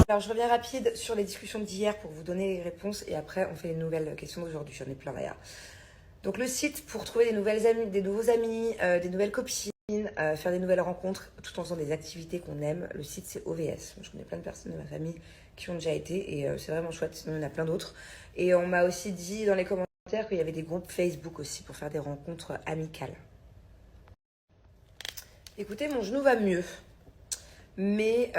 Alors, je reviens rapide sur les discussions d'hier pour vous donner les réponses et après, on fait les nouvelles questions d'aujourd'hui. J'en ai plein d'ailleurs. Donc, le site pour trouver des nouvelles amies, des nouveaux amis, des nouvelles copines, faire des nouvelles rencontres tout en faisant des activités qu'on aime. Le site, c'est OVS. Moi, je connais plein de personnes de ma famille qui ont déjà été et c'est vraiment chouette. Sinon, il y en a plein d'autres. Et on m'a aussi dit dans les commentaires qu'il y avait des groupes Facebook aussi pour faire des rencontres amicales. Écoutez, mon genou va mieux. Mais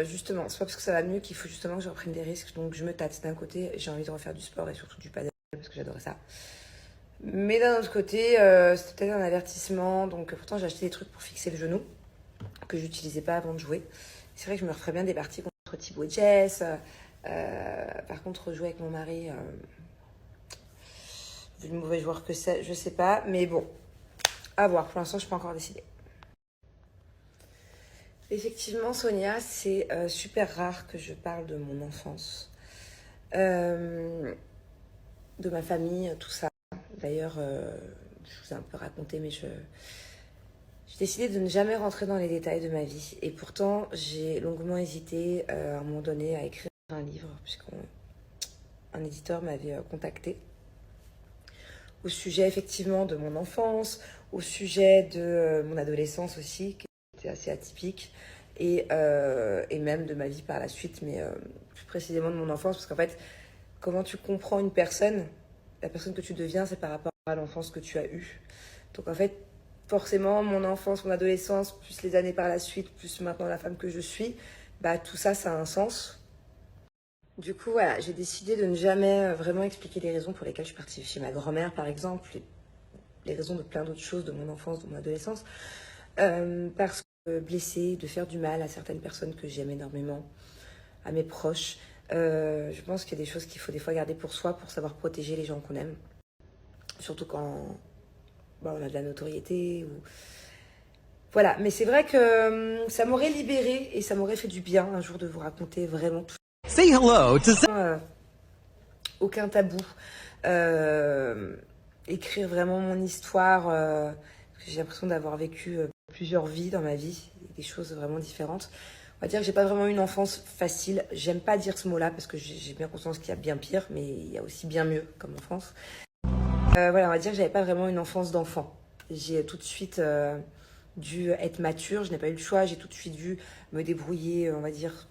justement, c'est pas parce que ça va mieux qu'il faut justement que je reprenne des risques. Donc je me tâte. D'un côté, j'ai envie de refaire du sport et surtout du paddle parce que j'adorais ça. Mais d'un autre côté, c'était peut-être un avertissement. Donc pourtant, j'ai acheté des trucs pour fixer le genou que j'utilisais pas avant de jouer. C'est vrai que je me referais bien des parties contre Thibaut et Jess. Par contre, jouer avec mon mari, vu le mauvais joueur que c'est, je sais pas. Mais bon, à voir. Pour l'instant, je peux pas encore décider. Effectivement, Sonia, c'est super rare que je parle de mon enfance, de ma famille, tout ça. D'ailleurs, je vous ai un peu raconté, mais j'ai décidé de ne jamais rentrer dans les détails de ma vie. Et pourtant, j'ai longuement hésité à un moment donné à écrire un livre, puisqu'un éditeur m'avait contacté au sujet effectivement de mon enfance, au sujet de mon adolescence aussi, qui était assez atypique, et même de ma vie par la suite, mais plus précisément de mon enfance, parce qu'en fait, comment tu comprends une personne, la personne que tu deviens, c'est par rapport à l'enfance que tu as eue. Donc en fait, forcément, mon enfance, mon adolescence, plus les années par la suite, plus maintenant la femme que je suis, bah tout ça, ça a un sens. Du coup, voilà, j'ai décidé de ne jamais vraiment expliquer les raisons pour lesquelles je suis partie chez ma grand-mère, par exemple, les raisons de plein d'autres choses de mon enfance, de mon adolescence, parce que blessée, de faire du mal à certaines personnes que j'aime énormément, à mes proches. Je pense qu'il y a des choses qu'il faut des fois garder pour soi, pour savoir protéger les gens qu'on aime. Surtout quand on a de la notoriété. Voilà, mais c'est vrai que ça m'aurait libérée et ça m'aurait fait du bien un jour de vous raconter vraiment tout. Say hello to Aucun tabou. Écrire vraiment mon histoire. Parce que j'ai l'impression d'avoir vécu plusieurs vies dans ma vie, des choses vraiment différentes. On va dire que j'ai pas vraiment eu une enfance facile. J'aime pas dire ce mot-là parce que j'ai bien conscience qu'il y a bien pire, mais il y a aussi bien mieux comme enfance. Voilà, on va dire que j'avais pas vraiment une enfance d'enfant. J'ai tout de suite dû être mature, je n'ai pas eu le choix, j'ai tout de suite dû me débrouiller, on va dire.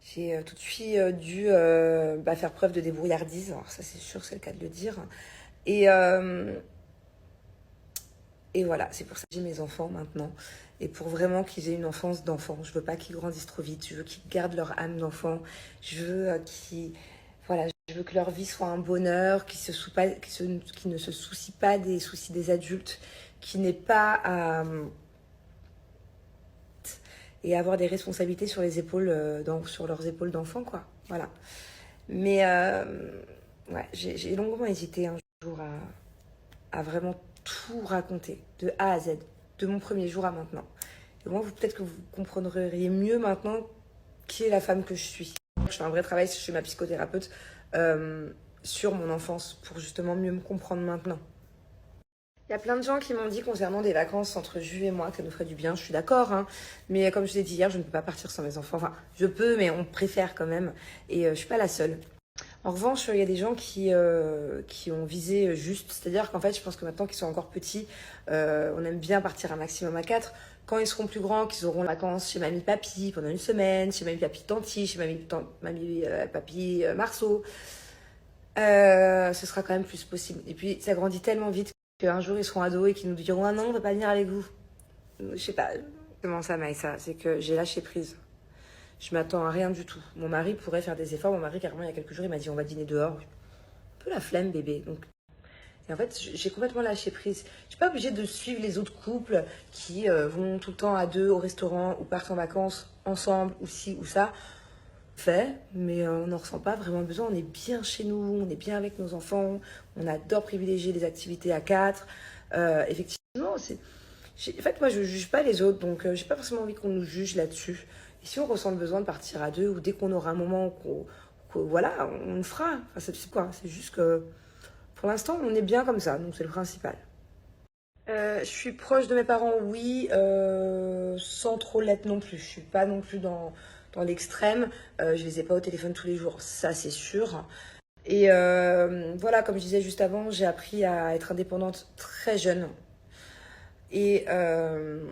J'ai tout de suite dû faire preuve de débrouillardise, alors ça c'est sûr, c'est le cas de le dire. Et, et voilà, c'est pour ça que j'ai mes enfants maintenant. Et pour vraiment qu'ils aient une enfance d'enfant. Je veux pas qu'ils grandissent trop vite, je veux qu'ils gardent leur âme d'enfant. Je veux je veux que leur vie soit un bonheur, qu'ils ne se soucient pas des soucis des adultes, qu'ils n'aient pas à et avoir des responsabilités sur les épaules, sur leurs épaules d'enfants, quoi. Voilà. Mais ouais, j'ai longuement hésité un jour à vraiment tout raconter, de A à Z, de mon premier jour à maintenant. Et moi, peut-être que vous comprendriez mieux maintenant qui est la femme que je suis. Je fais un vrai travail chez ma psychothérapeute sur mon enfance pour justement mieux me comprendre maintenant. Il y a plein de gens qui m'ont dit concernant des vacances entre Jules et moi que ça nous ferait du bien. Je suis d'accord, hein. Mais comme je l'ai dit hier, je ne peux pas partir sans mes enfants. Enfin, je peux, mais on préfère quand même. Et je suis pas la seule. En revanche, il y a des gens qui ont visé juste. C'est-à-dire qu'en fait, je pense que maintenant qu'ils sont encore petits, on aime bien partir un maximum à 4. Quand ils seront plus grands, qu'ils auront les vacances chez mamie papy pendant une semaine, chez mamie papy tanti, chez mamie papy Marceau, ce sera quand même plus possible. Et puis, ça grandit tellement vite qu'un jour, ils seront ados et qu'ils nous diront « Ah non, on ne va pas venir avec vous ». Je sais pas comment ça, Maïssa. C'est que j'ai lâché prise. Je m'attends à rien du tout. Mon mari pourrait faire des efforts. Mon mari, carrément, il y a quelques jours, il m'a dit « On va dîner dehors ». Un peu la flemme, bébé. Donc, et en fait, j'ai complètement lâché prise. Je suis pas obligée de suivre les autres couples qui vont tout le temps à deux au restaurant ou partent en vacances ensemble ou ci ou ça. Fait, mais on n'en ressent pas vraiment besoin. On est bien chez nous, on est bien avec nos enfants, on adore privilégier les activités à 4. Effectivement, en fait, moi, je juge pas les autres, donc j'ai pas forcément envie qu'on nous juge là-dessus. Et si on ressent le besoin de partir à deux, ou dès qu'on aura un moment voilà, on le fera. Enfin, c'est quoi? C'est juste que pour l'instant, on est bien comme ça, donc c'est le principal. Je suis proche de mes parents, oui, sans trop l'être non plus. Je suis pas non plus dans l'extrême. Je les ai pas au téléphone tous les jours, ça c'est sûr. Et voilà, comme je disais juste avant, j'ai appris à être indépendante très jeune. Et, euh,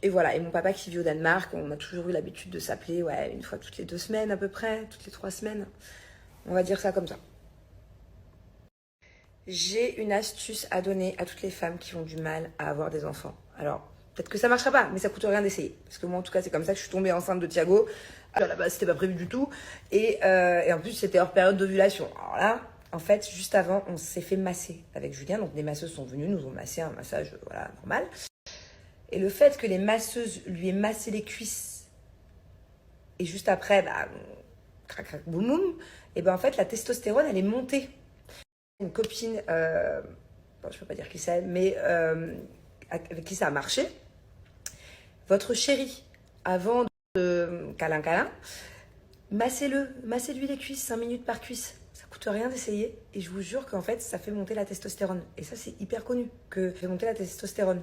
et voilà, et mon papa qui vit au Danemark, on a toujours eu l'habitude de s'appeler, ouais, une fois toutes les 2 semaines à peu près, toutes les 3 semaines. On va dire ça comme ça. J'ai une astuce à donner à toutes les femmes qui ont du mal à avoir des enfants. Alors, peut-être que ça marchera pas, mais ça coûte rien d'essayer. Parce que moi, en tout cas, c'est comme ça que je suis tombée enceinte de Thiago. À la base, c'était pas prévu du tout. Et en plus, c'était hors période d'ovulation. Alors là, en fait, juste avant, on s'est fait masser avec Julien. Donc, des masseuses sont venues, nous ont massé un massage, voilà, normal. Et le fait que les masseuses lui aient massé les cuisses, et juste après, bah, crac, crac, boum, boum, et ben en fait, la testostérone, elle est montée. Une copine, bon, je peux pas dire qui c'est, mais avec qui ça a marché. Votre chéri, avant de câlin câlin, massez-lui les cuisses, 5 minutes par cuisse. Ça coûte rien d'essayer. Et je vous jure qu'en fait, ça fait monter la testostérone. Et ça, c'est hyper connu, que ça fait monter la testostérone.